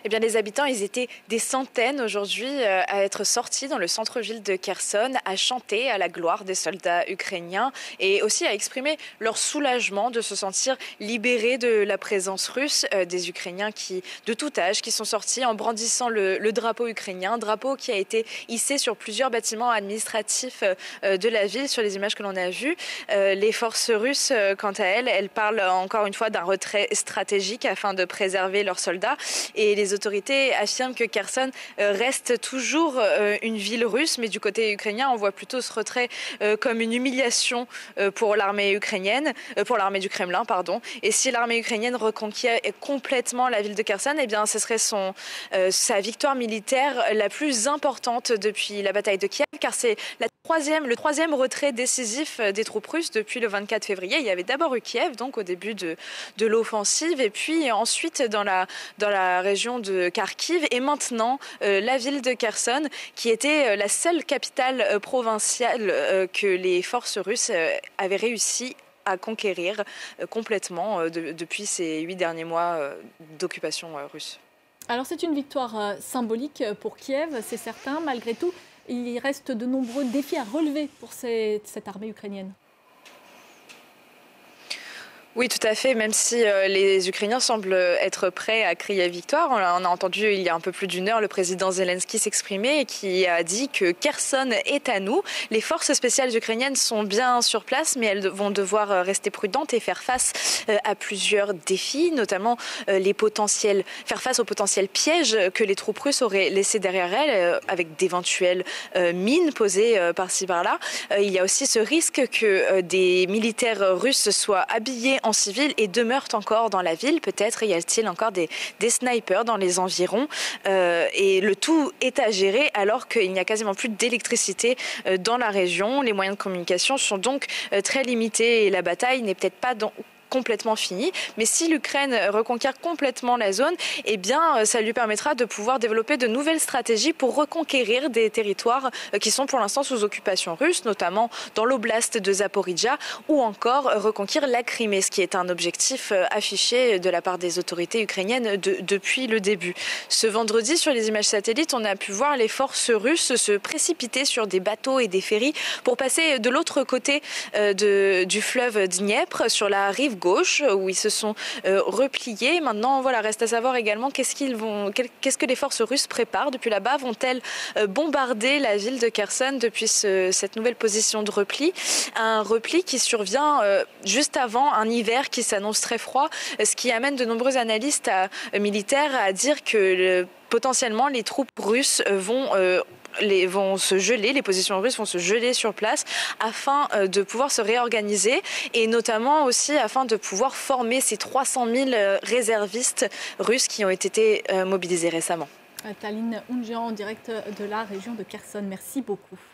Eh bien, les habitants, ils étaient des centaines aujourd'hui à être sortis dans le centre-ville de Kherson, à chanter à la gloire des soldats ukrainiens et aussi à exprimer leur soulagement de se sentir libérés de la présence russe, des Ukrainiens de tout âge qui sont sortis en brandissant le drapeau ukrainien, drapeau qui a été hissé sur plusieurs bâtiments administratifs de la ville, sur les images que l'on a vues. Les forces russes, quant à elles parlent encore une fois d'un retrait stratégique afin de préserver leurs soldats. Et les autorités affirment que Kherson reste toujours une ville russe, mais du côté ukrainien, on voit plutôt ce retrait comme une humiliation pour l'armée ukrainienne, pour l'armée du Kremlin, pardon. Et si l'armée ukrainienne reconquiert complètement la ville de Kherson, eh bien, ce serait sa victoire militaire la plus importante depuis la bataille de Kiev, car c'est le troisième retrait décisif des troupes russes depuis le 24 février. Il y avait d'abord eu Kiev, donc au début de l'offensive, et puis ensuite dans la région de Kharkiv, et maintenant la ville de Kherson, qui était la seule capitale provinciale que les forces russes avaient réussi à conquérir complètement depuis ces 8 derniers mois d'occupation russe. Alors c'est une victoire symbolique pour Kiev, c'est certain. Malgré tout, il reste de nombreux défis à relever pour cette armée ukrainienne. Oui, tout à fait, même si les Ukrainiens semblent être prêts à crier victoire. On a entendu il y a un peu plus d'une heure le président Zelensky s'exprimer et qui a dit que Kherson est à nous. Les forces spéciales ukrainiennes sont bien sur place, mais elles vont devoir rester prudentes et faire face à plusieurs défis, notamment faire face aux potentiels pièges que les troupes russes auraient laissés derrière elles, avec d'éventuelles mines posées par-ci par-là. Il y a aussi ce risque que des militaires russes soient habillés en civil et demeurent encore dans la ville. Peut-être y a-t-il encore des snipers dans les environs. Et le tout est à gérer alors qu'il n'y a quasiment plus d'électricité dans la région. Les moyens de communication sont donc très limités et la bataille n'est peut-être pas complètement fini. Mais si l'Ukraine reconquiert complètement la zone, eh bien, ça lui permettra de pouvoir développer de nouvelles stratégies pour reconquérir des territoires qui sont pour l'instant sous occupation russe, notamment dans l'oblast de Zaporijjia, ou encore reconquérir la Crimée, ce qui est un objectif affiché de la part des autorités ukrainiennes depuis le début. Ce vendredi, sur les images satellites, on a pu voir les forces russes se précipiter sur des bateaux et des ferries pour passer de l'autre côté du fleuve Dniepr, sur la rive gauche, où ils se sont repliés. Maintenant, voilà, reste à savoir également qu'est-ce que les forces russes préparent depuis là-bas. Vont-elles bombarder la ville de Kherson depuis cette nouvelle position de repli? Un repli qui survient juste avant un hiver qui s'annonce très froid, ce qui amène de nombreux analystes militaires à dire que potentiellement les troupes russes vont se geler, les positions russes vont se geler sur place afin de pouvoir se réorganiser et notamment aussi afin de pouvoir former ces 300 000 réservistes russes qui ont été mobilisés récemment. Taline Ounjian, en direct de la région de Kherson. Merci beaucoup.